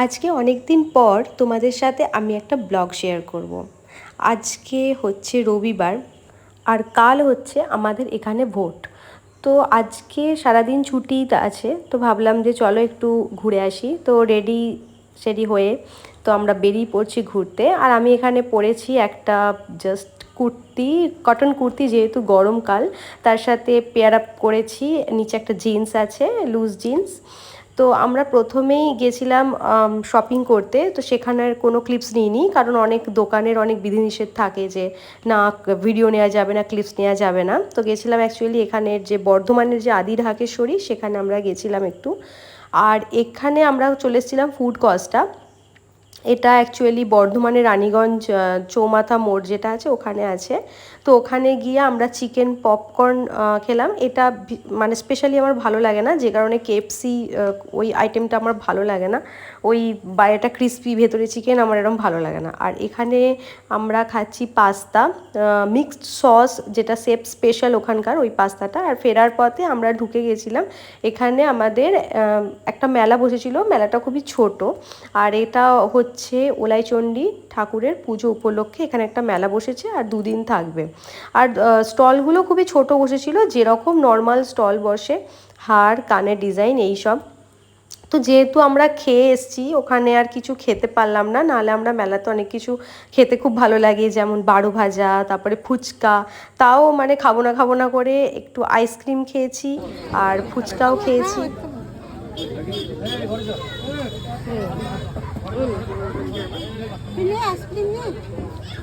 আজকে অনেক দিন পর তোমাদের সাথে আমি একটা ব্লগ শেয়ার করব। আজকে হচ্ছে রবিবার আর কাল হচ্ছে আমাদের এখানে ভোট। তো আজকে সারাদিন ছুটি আছে, তো ভাবলাম যে চলো একটু ঘুরে আসি। তো রেডি হয়ে তো আমরা বেরিয়ে পড়ছি ঘুরতে। আর আমি এখানে পরেছি একটা জাস্ট কুর্তি, কটন কুর্তি, যেহেতু গরমকাল তার সাথে পেয়ার আপ করেছি। নিচে একটা জিন্স আছে, লুজ জিন্স। তো আমরা প্রথমেই গেছিলাম শপিং করতে। তো সেখানের কোনো ক্লিপস নিইনি, কারণ অনেক দোকানের অনেক বিধিনিষেধ থাকে যে না ভিডিও নেওয়া যাবে না, ক্লিপস নেওয়া যাবে না। তো গেছিলাম অ্যাকচুয়ালি এখানের যে বর্ধমানের যে আদি ঢাকেশ্বরী, সেখানে আমরা গেছিলাম একটু। আর এখানে আমরা চলে এসেছিলাম ফুড কস্টা। এটা অ্যাকচুয়ালি বর্ধমানের রানীগঞ্জ চৌমাথা মোড় যেটা আছে ওখানে আছে। তো ওখানে গিয়ে আমরা চিকেন পপকর্ন খেলাম। এটা মানে স্পেশালি আমার ভালো লাগে না, যে কারণে কেএফসি ওই আইটেমটা আমার ভালো লাগে না। ওই বাইরেটা ক্রিস্পি, ভেতরে চিকেন, আমার এরকম ভালো লাগে না। আর এখানে আমরা খাচ্ছি পাস্তা, মিক্সড সস, যেটা শেফ স্পেশাল ওখানকার ওই পাস্তাটা। আর ফেরার পথে আমরা ঢুকে গেছিলাম এখানে, আমাদের একটা মেলা বসেছিল। মেলাটা খুবই ছোট, আর এটা হচ্ছে ওলাইচণ্ডী ঠাকুরের পুজো উপলক্ষে এখানে একটা মেলা বসেছে, আর দুদিন থাকবে। আর স্টলগুলো খুবই ছোট বসেছিল, যেরকম নর্মাল স্টল বসে, হার কানের ডিজাইন এইসব। তো যেহেতু আমরা খেয়ে এসেছি, ওখানে আর কিছু খেতে পারলাম না, নাহলে আমরা মেলাতে অনেক কিছু খেতে খুব ভালো লাগে, যেমন বারো ভাজা, তারপরে ফুচকা। তাও মানে খাবো না করে একটু আইসক্রিম খেয়েছি আর ফুচকাও খেয়েছি।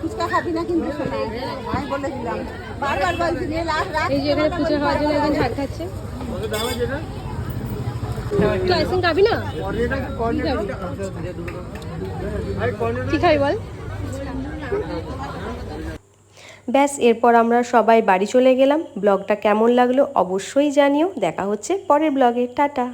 ফুচকা খাবি না কিন্তু, আমি বলেছিলাম বারবার বলছি যে এই যে এখানে ফুচকা খাওয়ার জন্য একজন ঝাড় খাচ্ছে। তুই আইসক্রিম খাবি না? কি খাবি বল? ব্যাস, এরপর আমরা সবাই বাড়ি চলে গেলাম। ব্লগটা কেমন লাগলো অবশ্যই জানিও। দেখা হচ্ছে পরের ব্লগে। টাটা।